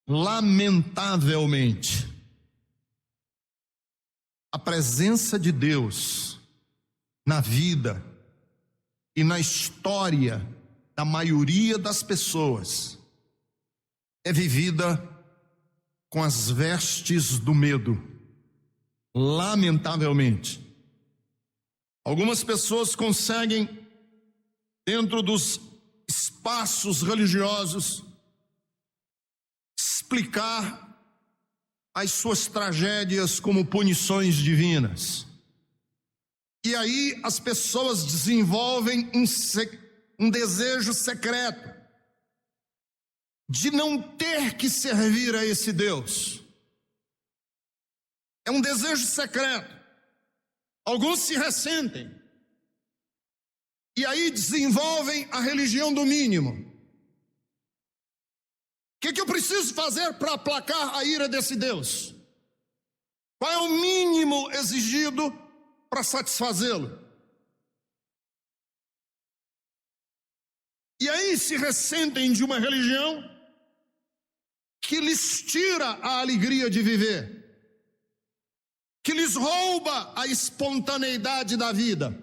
Lamentavelmente, a presença de Deus na vida e na história da maioria das pessoas é vivida com as vestes do medo. Lamentavelmente, algumas pessoas conseguem, dentro dos espaços religiosos, explicar as suas tragédias como punições divinas. E aí as pessoas desenvolvem um desejo secreto de não ter que servir a esse Deus. É um desejo secreto. Alguns se ressentem e aí desenvolvem a religião do mínimo. O que eu preciso fazer para aplacar a ira desse Deus? Qual é o mínimo exigido para satisfazê-lo? E aí se ressentem de uma religião que lhes tira a alegria de viver, que lhes rouba a espontaneidade da vida.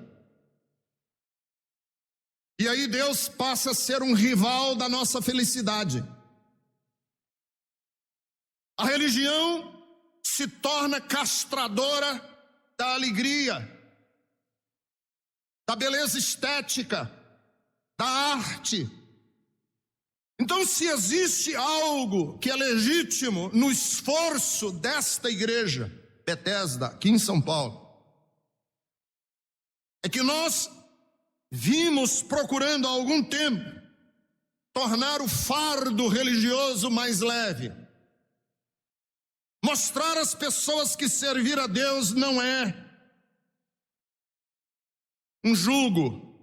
E aí Deus passa a ser um rival da nossa felicidade. A religião se torna castradora da alegria, da beleza estética, da arte. Então, se existe algo que é legítimo no esforço desta igreja, Bethesda, aqui em São Paulo, é que nós vimos procurando há algum tempo tornar o fardo religioso mais leve. Mostrar às pessoas que servir a Deus não é um jugo,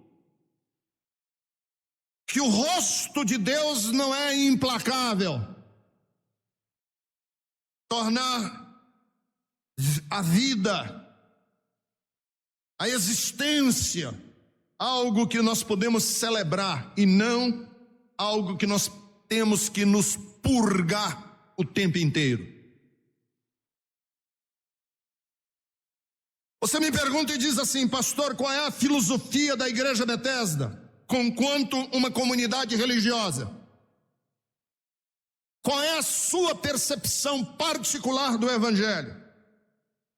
que o rosto de Deus não é implacável. Tornar a vida, a existência, algo que nós podemos celebrar e não algo que nós temos que nos purgar o tempo inteiro. Você me pergunta e diz assim: pastor, qual é a filosofia da igreja Bethesda, conquanto uma comunidade religiosa? Qual é a sua percepção particular do evangelho?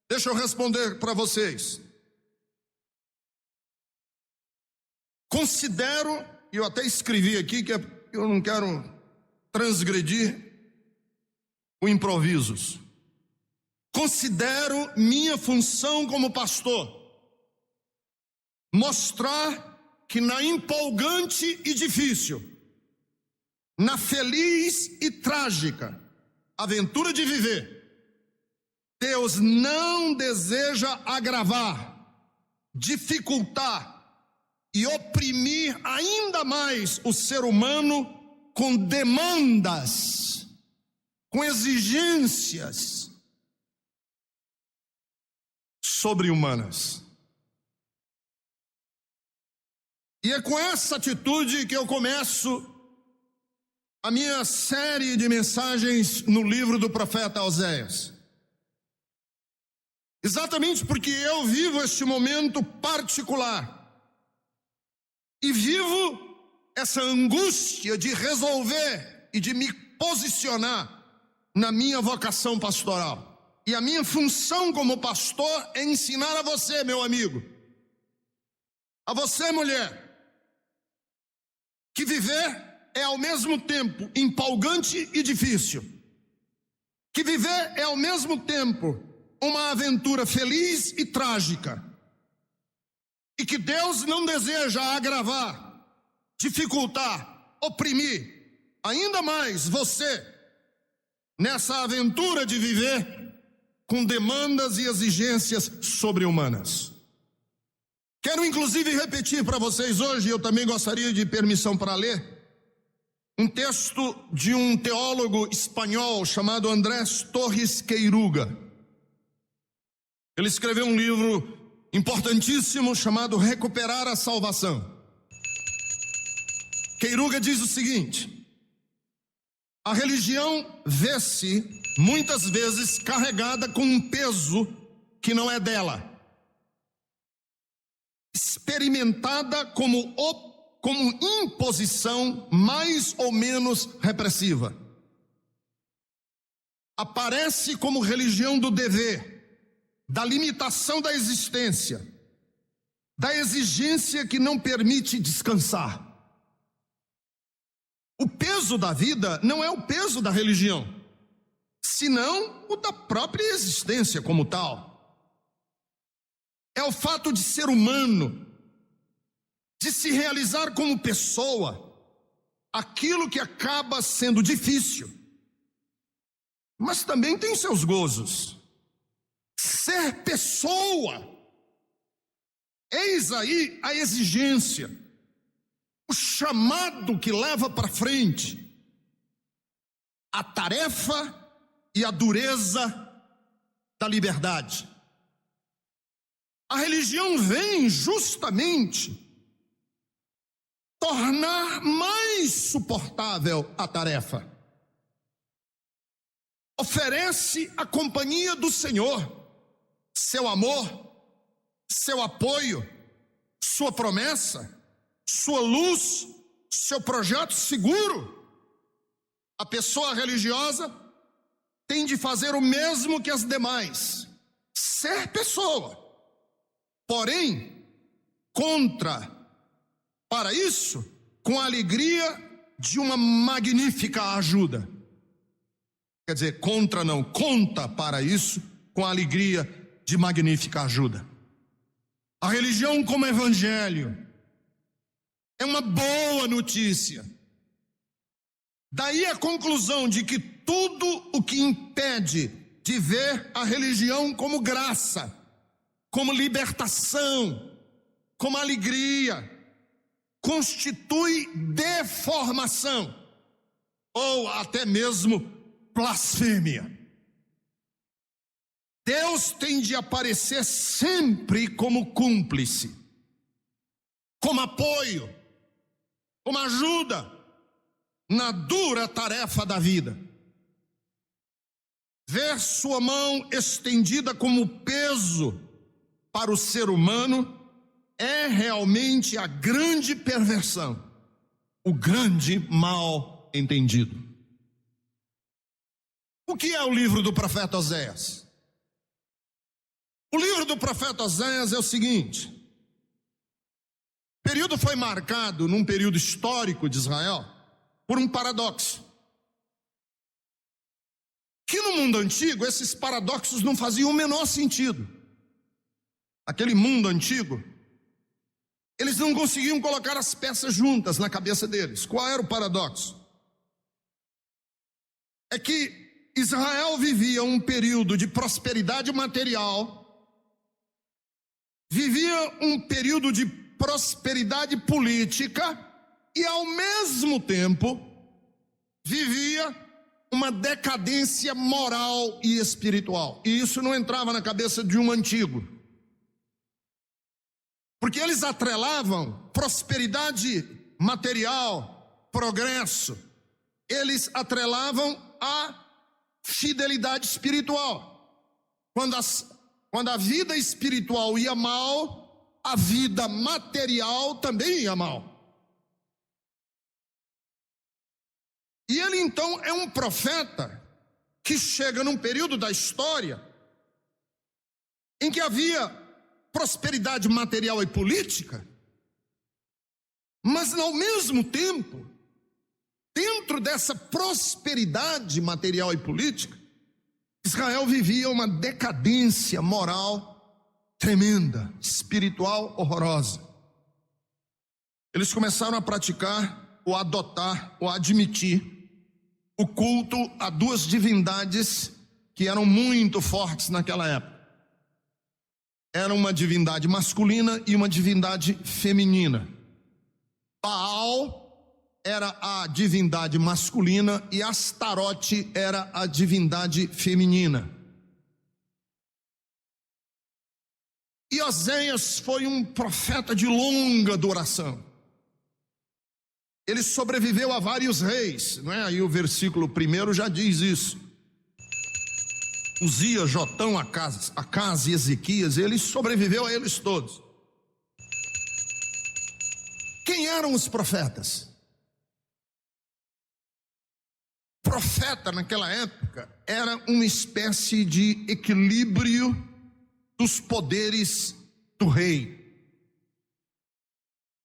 Deixa eu responder para vocês. Considero, e eu até escrevi aqui que eu não quero transgredir o improvisos. Considero minha função como pastor mostrar que na empolgante e difícil, na feliz e trágica aventura de viver, Deus não deseja agravar, dificultar e oprimir ainda mais o ser humano com demandas, com exigências sobre-humanas. E é com essa atitude que eu começo a minha série de mensagens no livro do profeta Oséias. Exatamente porque eu vivo este momento particular e vivo essa angústia de resolver e de me posicionar na minha vocação pastoral. E a minha função como pastor é ensinar a você, meu amigo, a você, mulher, que viver é ao mesmo tempo empolgante e difícil, que viver é ao mesmo tempo uma aventura feliz e trágica, e que Deus não deseja agravar, dificultar, oprimir ainda mais você nessa aventura de viver com demandas e exigências sobre-humanas. Quero inclusive repetir para vocês hoje, eu também gostaria de permissão para ler, um texto de um teólogo espanhol chamado Andrés Torres Queiruga. Ele escreveu um livro importantíssimo chamado Recuperar a Salvação. Queiruga diz o seguinte: A religião vê-se, muitas vezes, carregada com um peso que não é dela, experimentada como imposição mais ou menos repressiva. Aparece como religião do dever, da limitação da existência, da exigência que não permite descansar. O peso da vida não é o peso da religião, senão o da própria existência como tal. É o fato de ser humano, de se realizar como pessoa, aquilo que acaba sendo difícil, mas também tem seus gozos. Ser pessoa, eis aí a exigência, o chamado que leva para frente a tarefa e a dureza da liberdade. A religião vem justamente tornar mais suportável a tarefa. Oferece a companhia do Senhor, seu amor, seu apoio, sua promessa, sua luz, seu projeto seguro. A pessoa religiosa tem de fazer o mesmo que as demais, ser pessoa, porém, para isso, com a alegria de uma magnífica ajuda. Quer dizer, conta para isso com a alegria de magnífica ajuda. A religião como evangelho é uma boa notícia. Daí a conclusão de que tudo o que impede de ver a religião como graça, como libertação, como alegria, constitui deformação ou até mesmo blasfêmia. Deus tem de aparecer sempre como cúmplice, como apoio, como ajuda na dura tarefa da vida. Ver sua mão estendida como peso para o ser humano é realmente a grande perversão, o grande mal entendido. O que é o livro do profeta Oséias? O livro do profeta Oséias é o seguinte: o período foi marcado, num período histórico de Israel, por um paradoxo. Que no mundo antigo, esses paradoxos não faziam o menor sentido. Aquele mundo antigo, eles não conseguiam colocar as peças juntas na cabeça deles. Qual era o paradoxo? É que Israel vivia um período de prosperidade material, vivia um período de prosperidade política e, ao mesmo tempo, vivia uma decadência moral e espiritual. E isso não entrava na cabeça de um antigo, porque eles atrelavam prosperidade material, progresso, eles atrelavam a fidelidade espiritual. Quando a vida espiritual ia mal, a vida material também ia mal. E ele então é um profeta que chega num período da história em que havia prosperidade material e política, mas ao mesmo tempo, dentro dessa prosperidade material e política, Israel vivia uma decadência moral tremenda, espiritual horrorosa. Eles começaram a praticar, ou adotar, ou admitir o culto a duas divindades que eram muito fortes naquela época. Era uma divindade masculina e uma divindade feminina. Baal era a divindade masculina e Astarote era a divindade feminina. E Oséias foi um profeta de longa duração. Ele sobreviveu a vários reis, não é? Aí o versículo 1 já diz isso. Uzias, Jotão, Acás e Ezequias, ele sobreviveu a eles todos. Quem eram os profetas? Profeta naquela época era uma espécie de equilíbrio dos poderes do rei.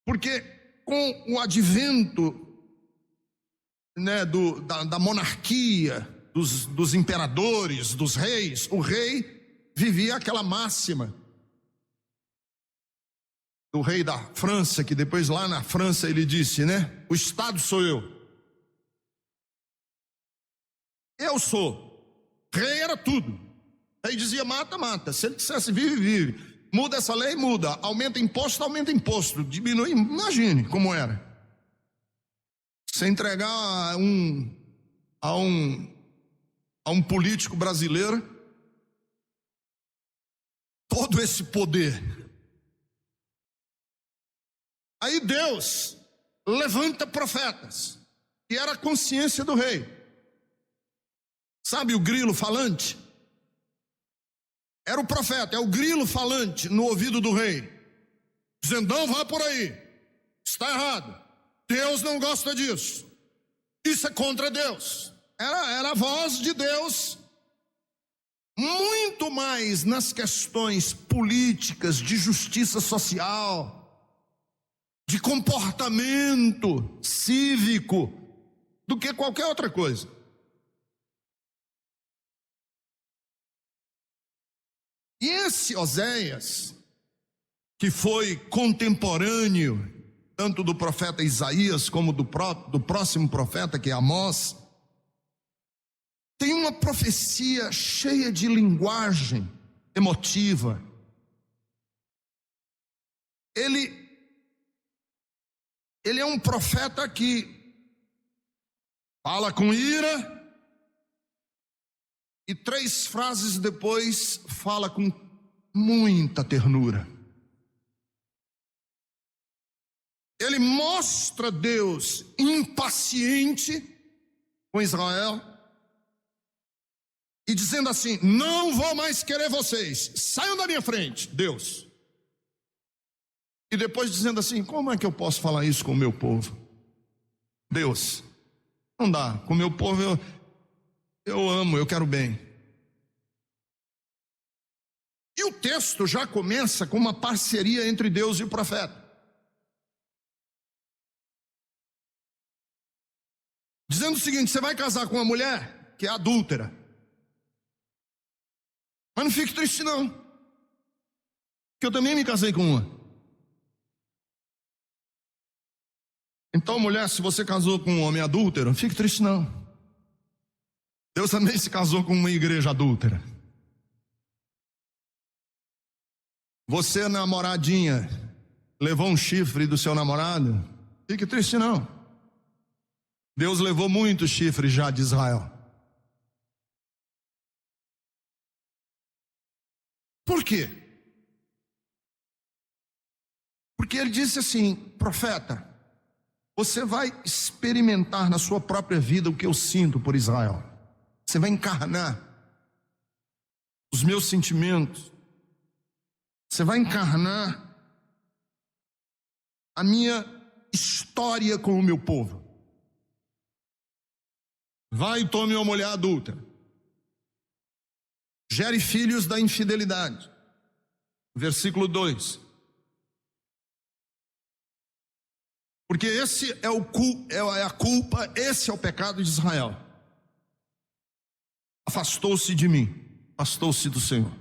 Porque com o advento, né, da monarquia, dos imperadores, dos reis, o rei vivia aquela máxima do rei da França, que depois lá na França ele disse, né? O Estado sou eu. Eu sou. Rei era tudo. Rei dizia mata, mata. Se ele dissesse vive, vive. Muda essa lei, muda. Aumenta imposto, aumenta imposto. Diminui, imagine como era. Se entregar a um político brasileiro todo esse poder. Aí Deus levanta profetas, e era a consciência do rei. Sabe o grilo falante? Era o profeta, é o grilo falante no ouvido do rei, dizendo: não vá por aí, está errado, Deus não gosta disso, isso é contra Deus. Era a voz de Deus, muito mais nas questões políticas, de justiça social, de comportamento cívico, do que qualquer outra coisa. E esse Oséias, que foi contemporâneo tanto do profeta Isaías como do próximo profeta, que é Amós, tem uma profecia cheia de linguagem emotiva. Ele é um profeta que fala com ira, e 3 frases depois fala com muita ternura. Ele mostra Deus impaciente com Israel e dizendo assim: não vou mais querer vocês, saiam da minha frente, Deus. E depois dizendo assim: como é que eu posso falar isso com o meu povo? Deus, não dá, com o meu povo eu amo, eu quero bem. E o texto já começa com uma parceria entre Deus e o profeta, dizendo o seguinte: você vai casar com uma mulher que é adúltera, mas não fique triste não, que eu também me casei com uma. Então, mulher, se você casou com um homem adúltero, não fique triste não, Deus também se casou com uma igreja adúltera. Você, namoradinha, levou um chifre do seu namorado, fique triste não, Deus levou muito chifre já de Israel. Por quê? Porque ele disse assim: profeta, você vai experimentar na sua própria vida o que eu sinto por Israel. Você vai encarnar os meus sentimentos. Você vai encarnar a minha história com o meu povo. Vai e tome uma mulher adulta. Gere filhos da infidelidade. Versículo 2. Porque esse é a culpa, esse é o pecado de Israel. Afastou-se de mim, afastou-se do Senhor.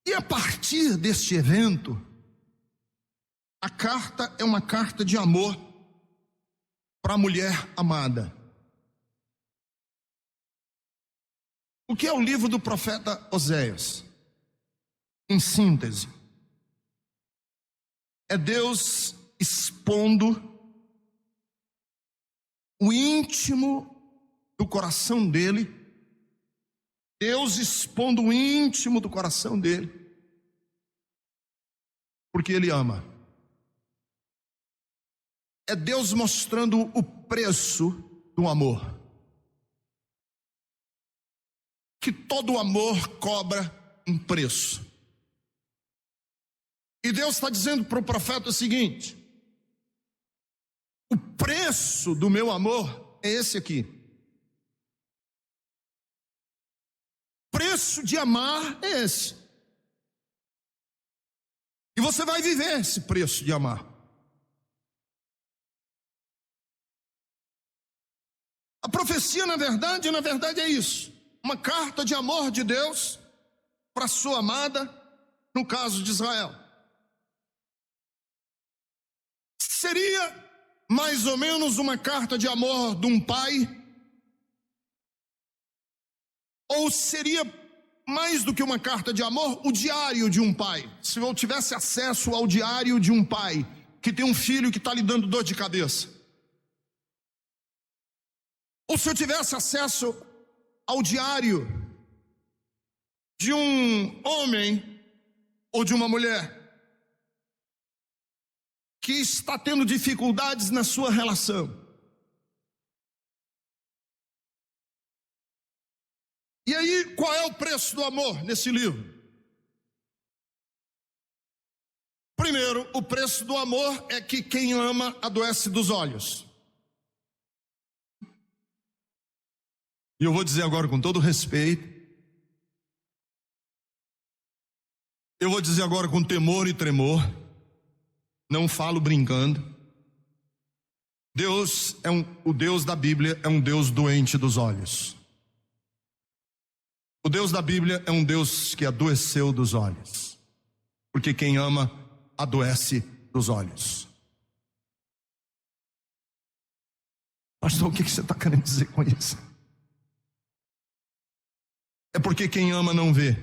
E a partir deste evento, a carta é uma carta de amor para a mulher amada. O que é o livro do profeta Oséias? Em síntese, é Deus expondo o íntimo do coração dele, Deus expondo o íntimo do coração dele, porque ele ama. é Deus mostrando o preço do amor. Que todo amor cobra um preço. E Deus está dizendo para o profeta o seguinte: o preço do meu amor é esse aqui. O preço de amar é esse. E você vai viver esse preço de amar. A profecia, na verdade é isso. Uma carta de amor de Deus para sua amada, no caso de Israel. Seria mais ou menos uma carta de amor de um pai? Ou seria mais do que uma carta de amor, o diário de um pai? Se eu tivesse acesso ao diário de um pai que tem um filho que está lhe dando dor de cabeça. Ou se eu tivesse acesso ao diário de um homem ou de uma mulher que está tendo dificuldades na sua relação. E aí, qual é o preço do amor nesse livro? Primeiro, o preço do amor é que quem ama adoece dos olhos. E eu vou dizer agora com todo respeito, eu vou dizer agora com temor e tremor, não falo brincando. Deus o Deus da Bíblia é um Deus doente dos olhos. O Deus da Bíblia é um Deus que adoeceu dos olhos. Porque quem ama adoece dos olhos. Pastor, o que você está querendo dizer com isso? É porque quem ama não vê.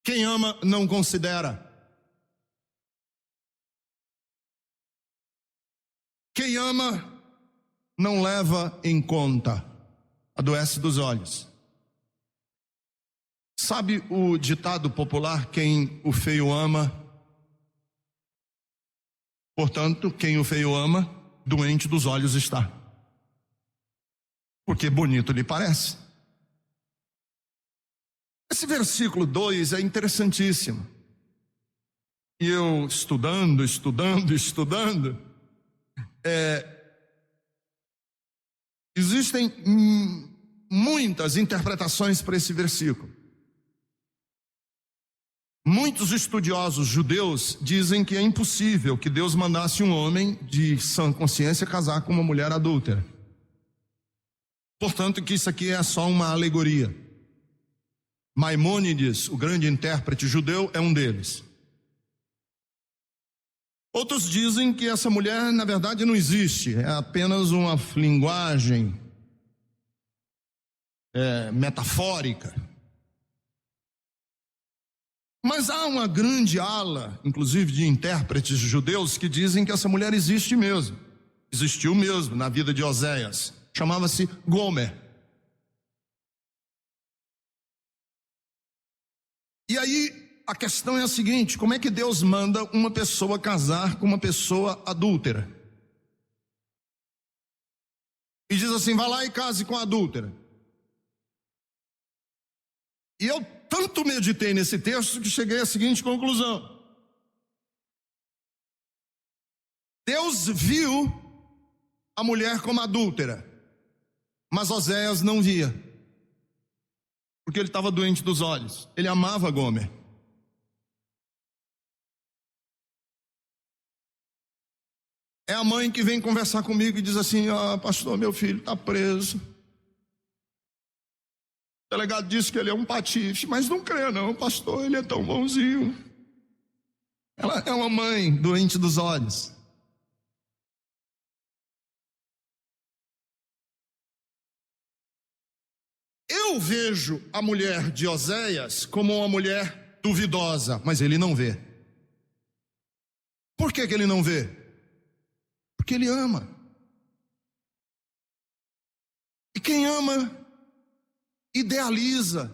Quem ama não considera. Quem ama não leva em conta. Adoece dos olhos. Sabe o ditado popular, quem o feio ama? Portanto, quem o feio ama, doente dos olhos está. Porque bonito lhe parece. Esse versículo 2 é interessantíssimo. E eu estudando, existem muitas interpretações para esse versículo. Muitos estudiosos judeus dizem que é impossível que Deus mandasse um homem de sã consciência casar com uma mulher adúltera. Portanto, que isso aqui é só uma alegoria. Maimônides, o grande intérprete judeu, é um deles. Outros dizem que essa mulher, na verdade, não existe. É apenas uma linguagem metafórica. Mas há uma grande ala, inclusive de intérpretes judeus, que dizem que essa mulher existe mesmo. Existiu mesmo na vida de Oséias. Chamava-se Gomer. E aí a questão é a seguinte: como é que Deus manda uma pessoa casar com uma pessoa adúltera? E diz assim: vá lá e case com a adúltera. E eu tanto meditei nesse texto que cheguei à seguinte conclusão: Deus viu a mulher como adúltera, mas Oséias não via. Porque ele estava doente dos olhos. Ele amava Gomer. É a mãe que vem conversar comigo e diz assim: pastor, meu filho está preso. O delegado disse que ele é um patife, mas não creia não, pastor, ele é tão bonzinho. Ela é uma mãe doente dos olhos. Eu vejo a mulher de Oséias como uma mulher duvidosa, mas ele não vê. Por que ele não vê? Porque ele ama. E quem ama, idealiza.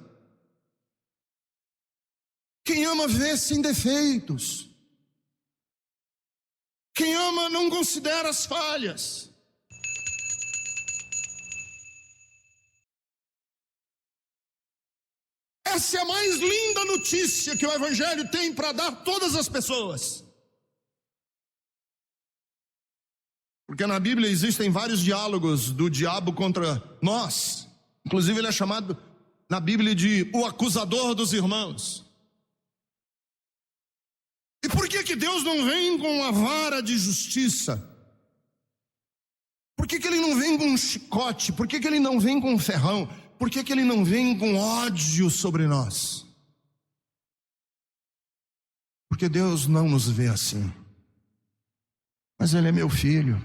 Quem ama vê sem defeitos. Quem ama não considera as falhas. Essa é a mais linda notícia que o Evangelho tem para dar a todas as pessoas. Porque na Bíblia existem vários diálogos do diabo contra nós. Inclusive ele é chamado na Bíblia de o acusador dos irmãos. E por que Deus não vem com uma vara de justiça? Por que ele não vem com um chicote? Por que ele não vem com um ferrão? Por que ele não vem com ódio sobre nós? Porque Deus não nos vê assim. Mas Ele é meu filho.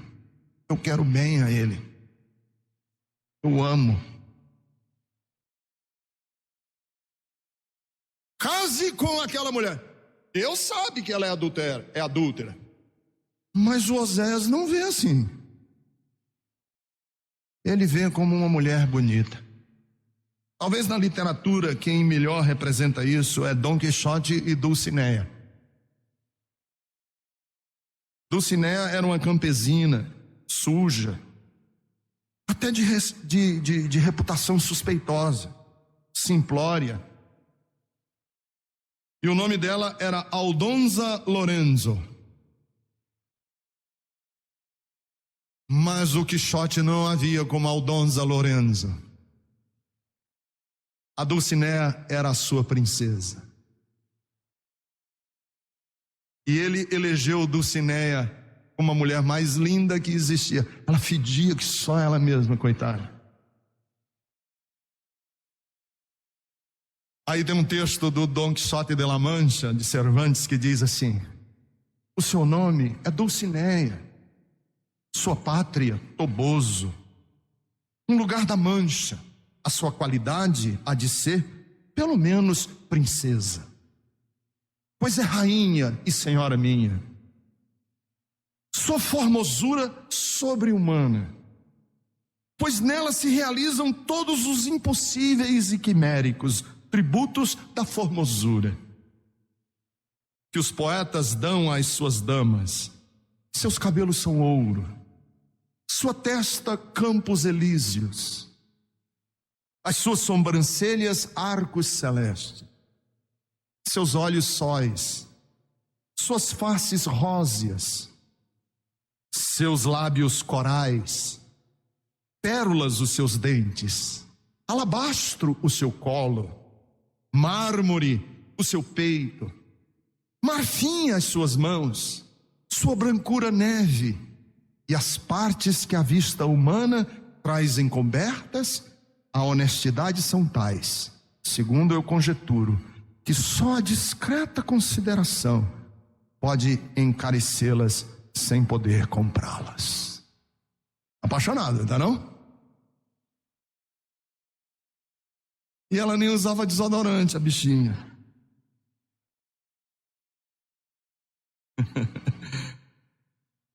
Eu quero bem a Ele. Eu amo. Case com aquela mulher. Deus sabe que ela é adúltera. Mas o Oséias não vê assim. Ele vê como uma mulher bonita. Talvez na literatura quem melhor representa isso é Dom Quixote e Dulcinea. Dulcinea era uma campesina, suja, até de reputação suspeitosa, simplória. E o nome dela era Aldonza Lorenzo. Mas o Quixote não havia como Aldonza Lorenzo. A Dulcinea era a sua princesa. E ele elegeu Dulcinea como a mulher mais linda que existia. Ela fedia que só ela mesma, coitada. Aí tem um texto do Dom Quixote de la Mancha, de Cervantes, que diz assim: o seu nome é Dulcinea, sua pátria, Toboso, um lugar da Mancha. A sua qualidade há de ser, pelo menos, princesa. Pois é rainha e senhora minha. Sua formosura sobre-humana. Pois nela se realizam todos os impossíveis e quiméricos tributos da formosura que os poetas dão às suas damas. Seus cabelos são ouro, sua testa campos elíseos, as suas sobrancelhas arcos celestes, seus olhos sóis, suas faces róseas, seus lábios corais, pérolas os seus dentes, alabastro o seu colo, mármore o seu peito, marfim as suas mãos, sua brancura neve, e as partes que a vista humana traz encobertas, a honestidade são tais, segundo eu conjeturo, que só a discreta consideração pode encarecê-las sem poder comprá-las. Apaixonada, tá não? E ela nem usava desodorante, a bichinha.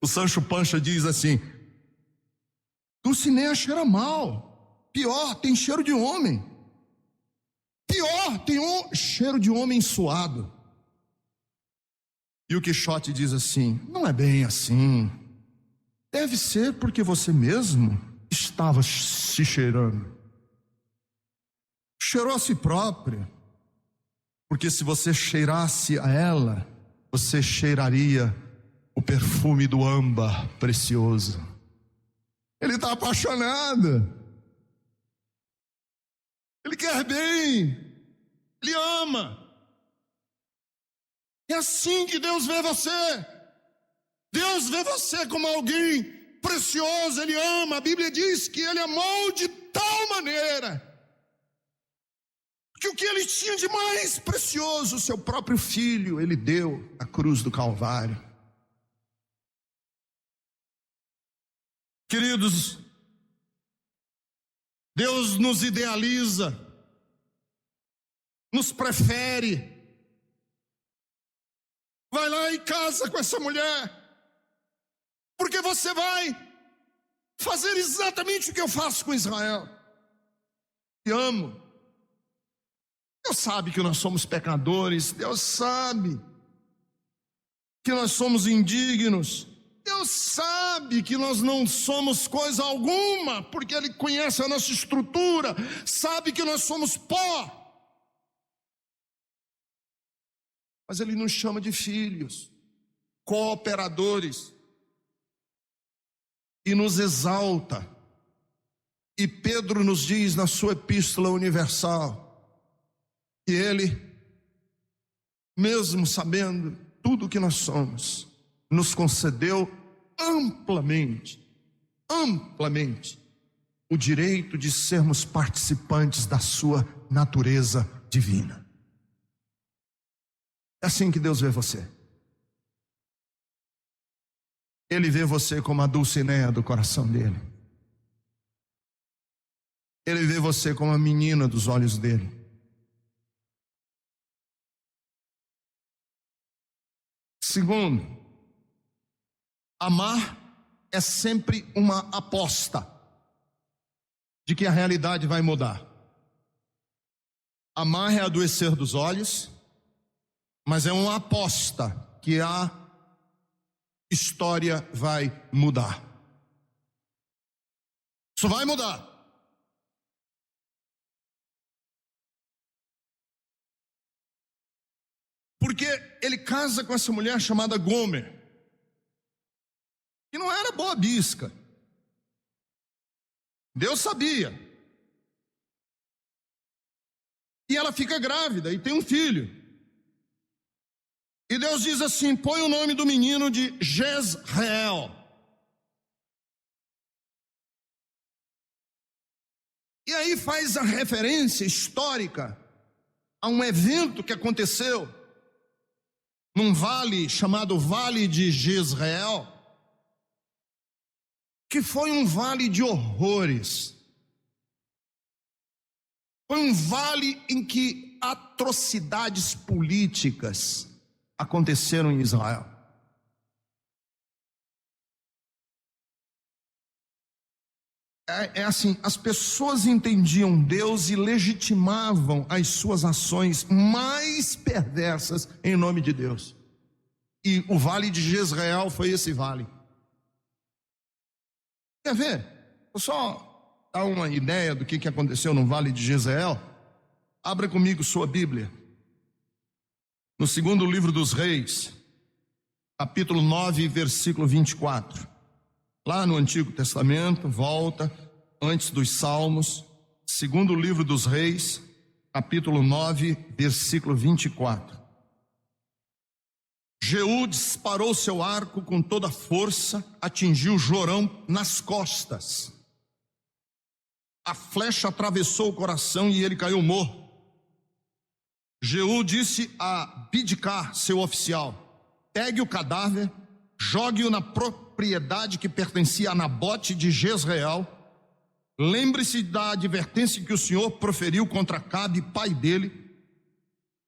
O Sancho Panza diz assim: Dulcinea cheira mal. Pior, tem cheiro de homem. Pior, tem cheiro de homem suado. E o Quixote diz assim: não é bem assim. Deve ser porque você mesmo estava se cheirando. Cheirou a si própria. Porque se você cheirasse a ela, você cheiraria o perfume do âmbar precioso. Ele está apaixonado. Ele quer bem. Ele ama. É assim que Deus vê você. Deus vê você como alguém precioso. Ele ama. A Bíblia diz que Ele amou de tal maneira que o que Ele tinha de mais precioso, o seu próprio filho, Ele deu na cruz do Calvário. Queridos, Deus nos idealiza, nos prefere. Vai lá e casa com essa mulher, porque você vai fazer exatamente o que eu faço com Israel. Te amo. Deus sabe que nós somos pecadores, Deus sabe que nós somos indignos, Deus sabe que nós não somos coisa alguma, porque Ele conhece a nossa estrutura, sabe que nós somos pó. Mas Ele nos chama de filhos, cooperadores, e nos exalta. E Pedro nos diz na sua epístola universal que Ele, mesmo sabendo tudo o que nós somos, nos concedeu amplamente o direito de sermos participantes da sua natureza divina. É assim que Deus vê você. Ele vê você como a Dulcinea do coração dele. Ele vê você como a menina dos olhos dele. Segundo, amar é sempre uma aposta de que a realidade vai mudar. Amar é adoecer dos olhos, mas é uma aposta que a história vai mudar. Isso vai mudar. Porque ele casa com essa mulher chamada Gomer, que não era boa bisca. Deus sabia. E ela fica grávida e tem um filho. E Deus diz assim: põe o nome do menino de Jezreel. E aí faz a referência histórica a um evento que aconteceu num vale chamado Vale de Jezreel, que foi um vale de horrores. Foi um vale em que atrocidades políticas aconteceram em Israel. É assim, as pessoas entendiam Deus e legitimavam as suas ações mais perversas em nome de Deus. E o vale de Jezreel foi esse vale. Quer ver? Vou só dar uma ideia do que aconteceu no vale de Jezreel. Abra comigo sua Bíblia. No segundo livro dos Reis, capítulo 9, versículo 24. Lá no Antigo Testamento, volta, antes dos Salmos, segundo livro dos Reis, capítulo 9, versículo 24. Jeú disparou seu arco com toda a força, atingiu Jorão nas costas. A flecha atravessou o coração e ele caiu morto. Jeú disse a Bidcar, seu oficial: pegue o cadáver, jogue-o na propriedade que pertencia a Nabote de Jezreel. Lembre-se da advertência que o Senhor proferiu contra Acabe, pai dele.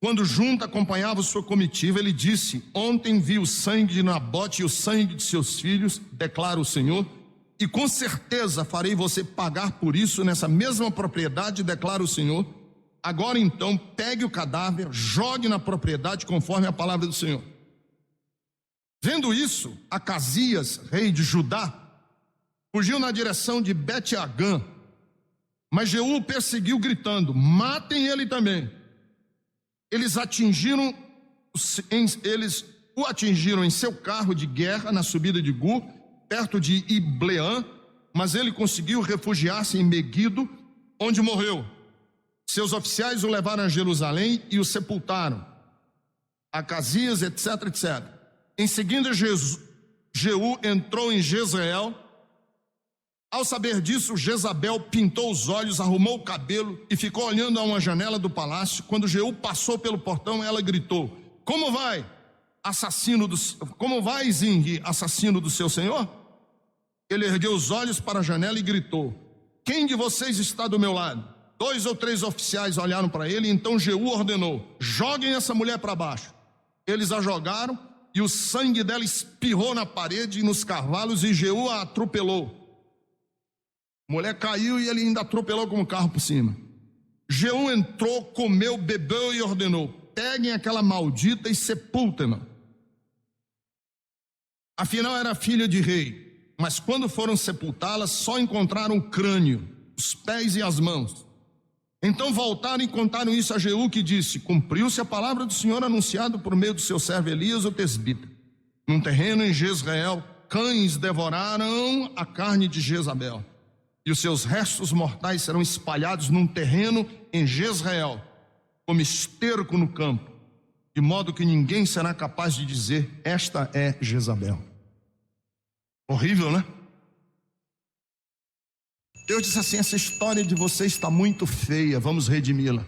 Quando junto acompanhava sua comitiva, ele disse: ontem vi o sangue de Nabote e o sangue de seus filhos, declara o Senhor, e com certeza farei você pagar por isso nessa mesma propriedade, declara o Senhor. Agora então, pegue o cadáver, jogue na propriedade conforme a palavra do Senhor. Vendo isso, Acasias, rei de Judá, fugiu na direção de Bet-Agã, mas Jeú o perseguiu gritando: matem ele também. Eles o atingiram em seu carro de guerra na subida de Gur, perto de Ibleã, mas ele conseguiu refugiar-se em Meguido, onde morreu. Seus oficiais o levaram a Jerusalém e o sepultaram. Acasias, etc, etc. Em seguida, Jeú entrou em Jezreel. Ao saber disso, Jezabel pintou os olhos, arrumou o cabelo e ficou olhando a uma janela do palácio. Quando Jeú passou pelo portão, ela gritou: como vai, Zimri, assassino do seu senhor? Ele ergueu os olhos para a janela e gritou: quem de vocês está do meu lado? 2 ou 3 oficiais olharam para ele, então Jeú ordenou: joguem essa mulher para baixo. Eles a jogaram e o sangue dela espirrou na parede e nos cavalos, e Jeú a atropelou. A mulher caiu e ele ainda atropelou com o carro por cima. Jeú entrou, comeu, bebeu e ordenou: peguem aquela maldita e sepultem-na. Afinal era filha de rei, mas quando foram sepultá-la, só encontraram o crânio, os pés e as mãos. Então voltaram e contaram isso a Jeú, que disse: cumpriu-se a palavra do Senhor anunciada por meio do seu servo Elias, o tesbita. Num terreno em Jezreel, cães devoraram a carne de Jezabel, e os seus restos mortais serão espalhados num terreno em Jezreel, como esterco no campo, de modo que ninguém será capaz de dizer: esta é Jezabel. Horrível, né? Deus disse assim: essa história de você está muito feia, vamos redimi-la.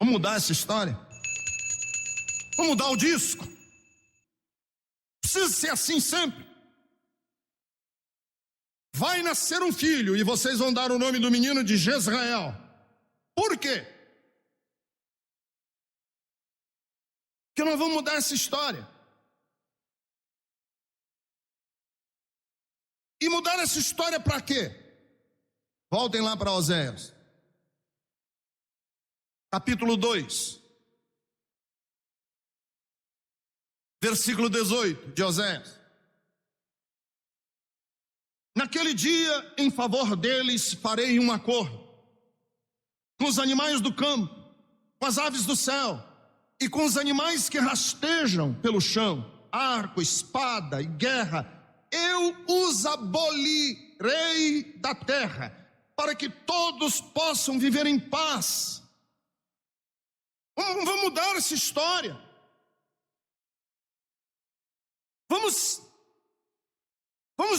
Vamos mudar essa história? Vamos mudar o disco? Precisa ser assim sempre. Vai nascer um filho e vocês vão dar o nome do menino de Jezreel. Por quê? Porque nós vamos mudar essa história. E mudar essa história para quê? Voltem lá para Oséias, capítulo 2, versículo 18 de Oséias. Naquele dia, em favor deles, farei um acordo com os animais do campo, com as aves do céu e com os animais que rastejam pelo chão, arco, espada e guerra. Eu os abolirei da terra, para que todos possam viver em paz. Vamos mudar essa história. Vamos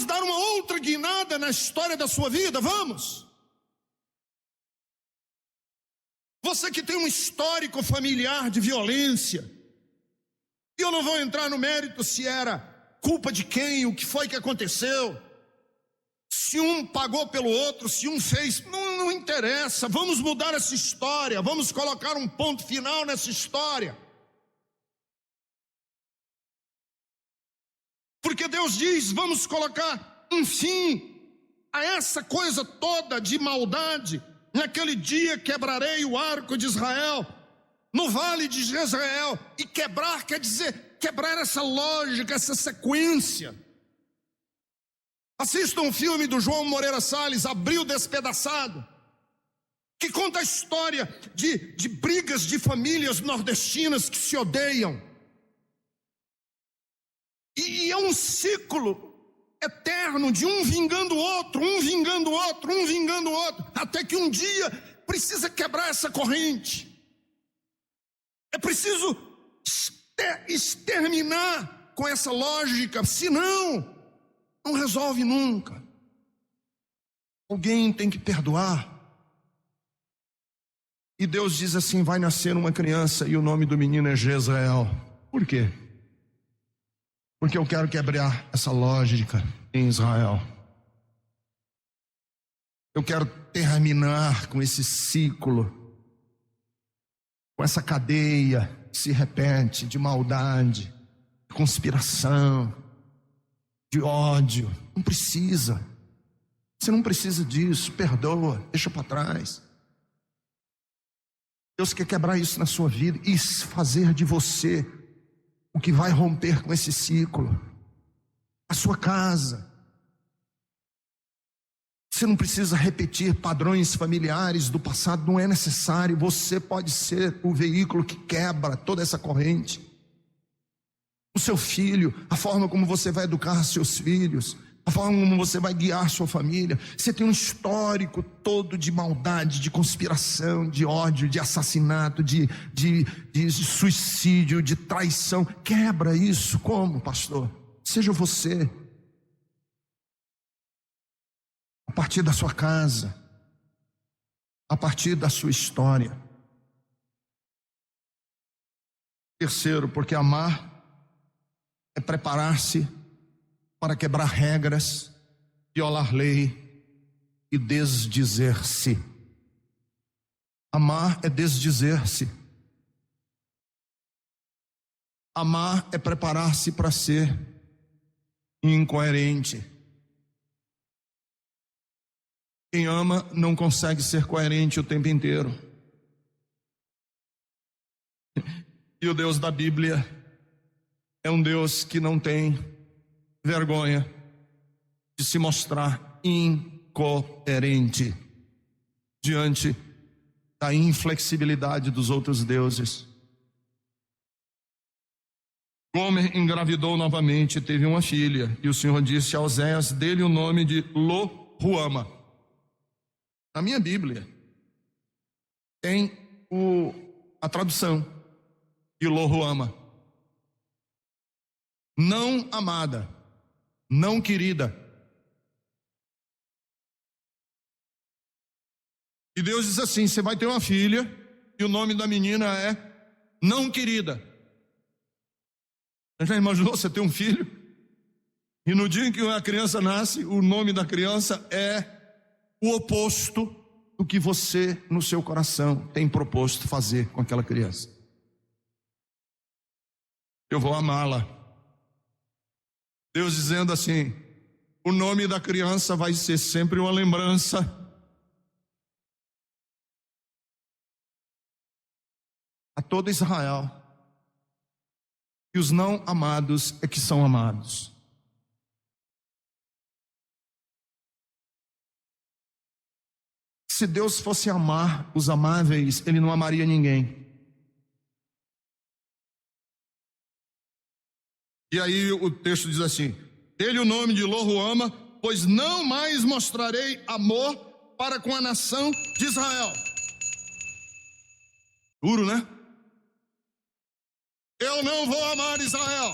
dar uma outra guinada na história da sua vida, vamos. Você que tem um histórico familiar de violência, e eu não vou entrar no mérito se era culpa de quem, o que foi que aconteceu, se um pagou pelo outro, se um fez, não interessa. Vamos mudar essa história, vamos colocar um ponto final nessa história. Porque Deus diz: vamos colocar um fim a essa coisa toda de maldade. Naquele dia quebrarei o arco de Israel, no vale de Jezreel. E quebrar quer dizer quebrar essa lógica, essa sequência. Assistam um filme do João Moreira Salles, Abril Despedaçado, que conta a história de brigas de famílias nordestinas que se odeiam. E é um ciclo eterno de um vingando o outro, um vingando o outro, um vingando o outro, até que um dia precisa quebrar essa corrente. É preciso exterminar com essa lógica, senão não resolve nunca. Alguém tem que perdoar. E Deus diz assim: vai nascer uma criança e o nome do menino é Jezreel. Por quê? Porque eu quero quebrar essa lógica em Israel. Eu quero terminar com esse ciclo, com essa cadeia que se repete de maldade, de conspiração, de ódio. Não precisa. Você não precisa disso. Perdoa, deixa para trás. Deus quer quebrar isso na sua vida e fazer de você o que vai romper com esse ciclo. A sua casa. Você não precisa repetir padrões familiares do passado, não é necessário. Você pode ser o veículo que quebra toda essa corrente. O seu filho, a forma como você vai educar seus filhos, a forma como você vai guiar sua família. Você tem um histórico todo de maldade, de conspiração, de ódio, de assassinato, de suicídio, de traição. Quebra isso. Como, pastor? Seja você. A partir da sua casa, a partir da sua história. Terceiro, porque amar é preparar-se para quebrar regras, violar lei e desdizer-se. Amar é desdizer-se. Amar é preparar-se para ser incoerente. Quem ama não consegue ser coerente o tempo inteiro. E o Deus da Bíblia é um Deus que não tem vergonha de se mostrar incoerente diante da inflexibilidade dos outros deuses. Gomer engravidou novamente e teve uma filha, e o Senhor disse a Oséias: dê-lhe o nome de Lo-Ruama. Na minha Bíblia tem a tradução de Lo-Ruama: não amada, não querida. E Deus diz assim: você vai ter uma filha, e o nome da menina é não querida. Você já imaginou você ter um filho, e no dia em que a criança nasce, o nome da criança é o oposto do que você, no seu coração, tem proposto fazer com aquela criança? Eu vou amá-la. Deus dizendo assim: o nome da criança vai ser sempre uma lembrança a todo Israel que os não amados é que são amados. Se Deus fosse amar os amáveis, Ele não amaria ninguém. E aí o texto diz assim: dê-lhe o nome de Lo-Ruama, pois não mais mostrarei amor para com a nação de Israel. Duro, né? Eu não vou amar Israel.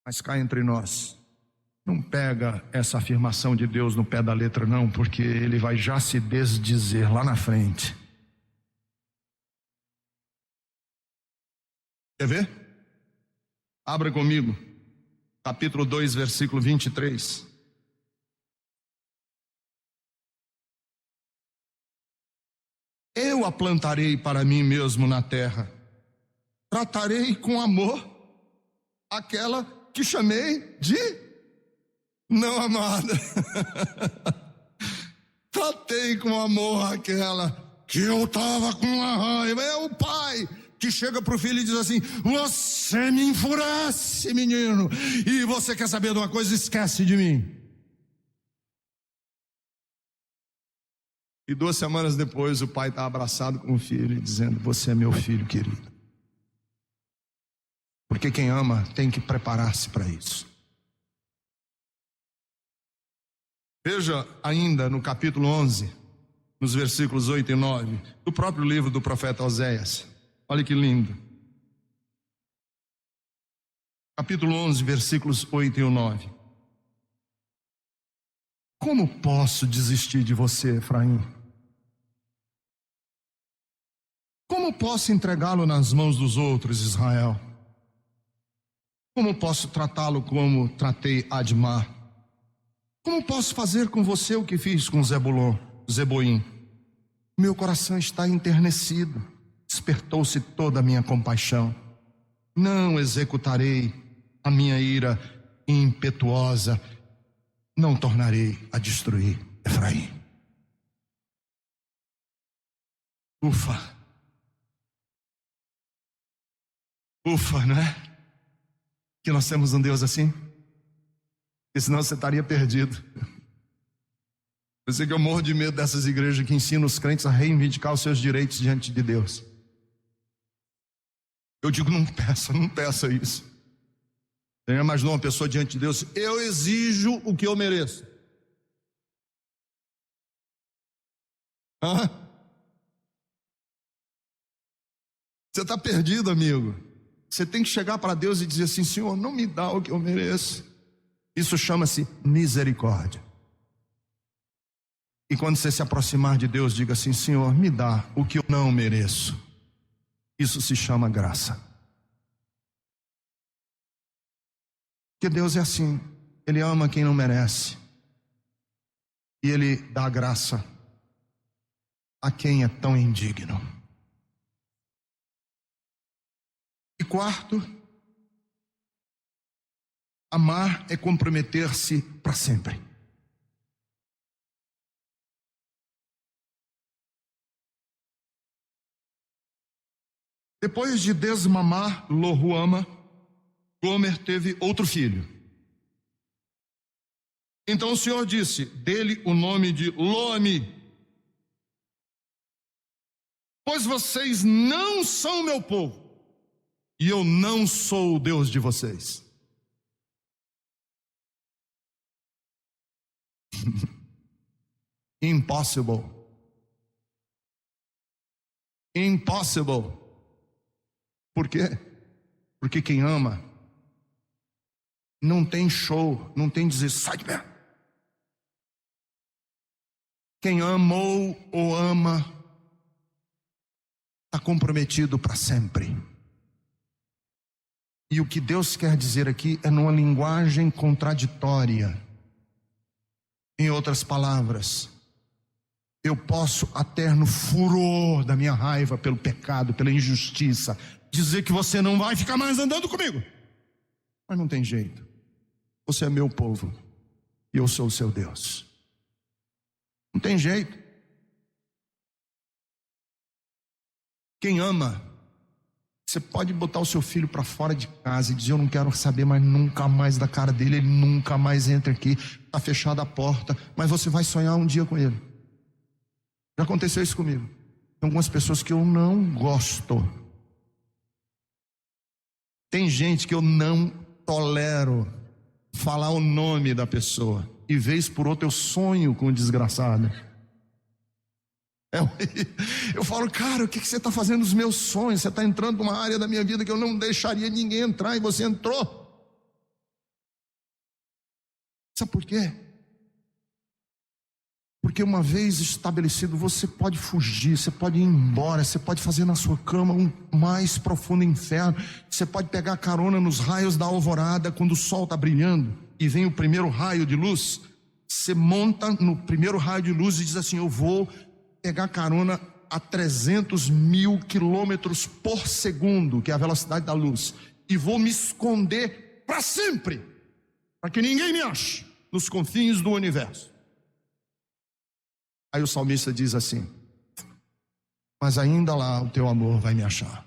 Mas cá entre nós, não pega essa afirmação de Deus no pé da letra não, porque Ele vai já se desdizer lá na frente. Quer ver? Abra comigo, capítulo 2, versículo 23. Eu a plantarei para mim mesmo na terra, tratarei com amor aquela que chamei de não amada. Tratei com amor aquela que eu estava com a raiva. É o pai que chega para o filho e diz assim: você me enfurece, menino, e você quer saber de uma coisa? Esquece de mim. E 2 semanas depois o pai está abraçado com o filho e dizendo: você é meu filho querido. Porque quem ama tem que preparar-se para isso. Veja ainda no capítulo 11, nos versículos 8 e 9, do próprio livro do profeta Oséias. Olha que lindo. Capítulo 11, versículos 8 e 9. Como posso desistir de você, Efraim? Como posso entregá-lo nas mãos dos outros, Israel? Como posso tratá-lo como tratei Admar? Como posso fazer com você o que fiz com Zeboim? Meu coração está enternecido, despertou-se toda a minha compaixão. Não executarei a minha ira impetuosa, não tornarei a destruir Efraim. Ufa, não é? Que nós temos um Deus assim? Porque senão você estaria perdido. Eu sei que eu morro de medo dessas igrejas que ensinam os crentes a reivindicar os seus direitos diante de Deus. Eu digo: não peça isso. Você já imaginou uma pessoa diante de Deus? Eu exijo o que eu mereço. Você está perdido, amigo. Você tem que chegar para Deus e dizer assim: Senhor, não me dá o que eu mereço. Isso chama-se misericórdia. E quando você se aproximar de Deus, diga assim: Senhor, me dá o que eu não mereço. Isso se chama graça. Porque Deus é assim, Ele ama quem não merece, e Ele dá graça a quem é tão indigno. E quarto, amar é comprometer-se para sempre. Depois de desmamar Lo-Ruama, Gomer teve outro filho. Então o Senhor disse, dele o nome de Lo-Ami, pois vocês não são meu povo, e eu não sou o Deus de vocês. Impossible. Impossible. Por quê? Porque quem ama não tem show, não tem dizer sai de perto. Quem amou ou ama está comprometido para sempre. E o que Deus quer dizer aqui é numa linguagem contraditória. Em outras palavras, eu posso até no furor da minha raiva pelo pecado, pela injustiça, dizer que você não vai ficar mais andando comigo. Mas não tem jeito. Você é meu povo e eu sou o seu Deus. Não tem jeito. Quem ama, você pode botar o seu filho para fora de casa e dizer eu não quero saber mais nunca mais da cara dele, ele nunca mais entra aqui, está fechada a porta, mas você vai sonhar um dia com ele. Já aconteceu isso comigo. Tem algumas pessoas que eu não gosto. Tem gente que eu não tolero falar o nome da pessoa. E vez por outra eu sonho com o desgraçado. Eu falo, cara, o que você está fazendo nos meus sonhos? Você está entrando numa área da minha vida que eu não deixaria ninguém entrar e você entrou. Sabe por quê? Porque uma vez estabelecido, você pode fugir, você pode ir embora, você pode fazer na sua cama um mais profundo inferno, você pode pegar carona nos raios da alvorada quando o sol está brilhando e vem o primeiro raio de luz, você monta no primeiro raio de luz e diz assim, eu vou pegar carona a 300 mil quilômetros por segundo, que é a velocidade da luz, e vou me esconder para sempre, para que ninguém me ache nos confins do universo. Aí o salmista diz assim, mas ainda lá o teu amor vai me achar.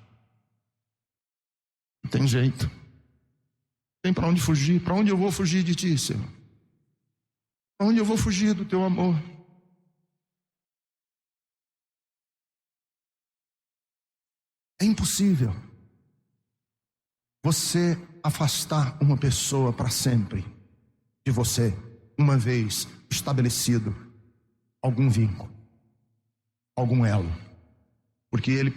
Não tem jeito. Tem para onde fugir. Para onde eu vou fugir de ti, Senhor? Para onde eu vou fugir do teu amor? É impossível você afastar uma pessoa para sempre de você, uma vez estabelecido algum vínculo, algum elo, porque ele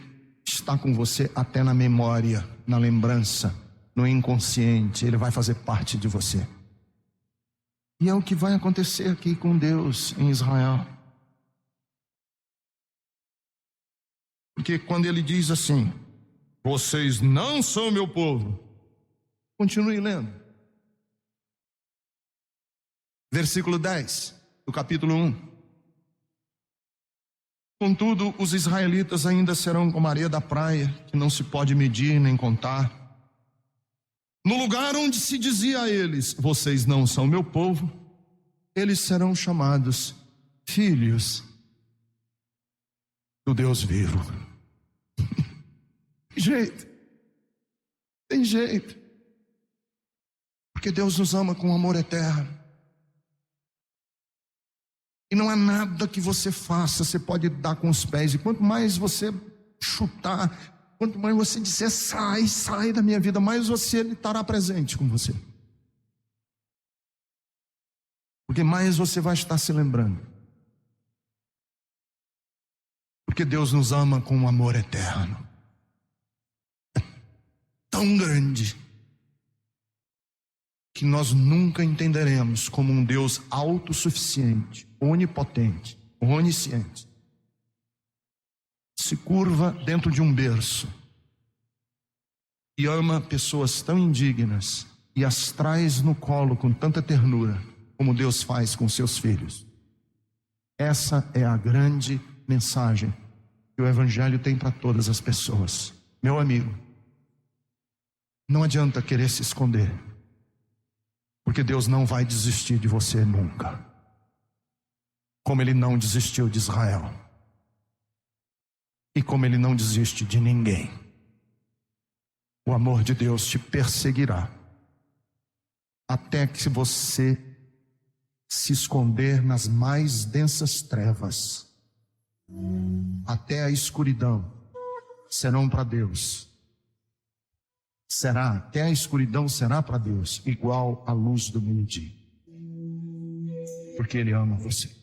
está com você até na memória, na lembrança, no inconsciente, ele vai fazer parte de você. E é o que vai acontecer aqui com Deus em Israel. Porque quando ele diz assim, vocês não são meu povo, continue lendo. Versículo 10 do capítulo 1. Contudo, os israelitas ainda serão como a areia da praia, que não se pode medir nem contar. No lugar onde se dizia a eles, vocês não são meu povo, eles serão chamados filhos do Deus vivo. Tem jeito. Tem jeito. Porque Deus nos ama com amor eterno. E não há nada que você faça, você pode dar com os pés. E quanto mais você chutar, quanto mais você disser, sai da minha vida, mais ele estará presente com você. Porque mais você vai estar se lembrando. Porque Deus nos ama com um amor eterno. É tão grande que nós nunca entenderemos como um Deus autossuficiente, onipotente, onisciente, se curva dentro de um berço e ama pessoas tão indignas e as traz no colo com tanta ternura como Deus faz com seus filhos. Essa é a grande mensagem que o Evangelho tem para todas as pessoas. Meu amigo, não adianta querer se esconder, porque Deus não vai desistir de você nunca, como Ele não desistiu de Israel, e como Ele não desiste de ninguém. O amor de Deus te perseguirá até que você se esconder nas mais densas trevas. Até a escuridão serão para Deus. Até a escuridão será para Deus igual à luz do meio-dia. Porque Ele ama você.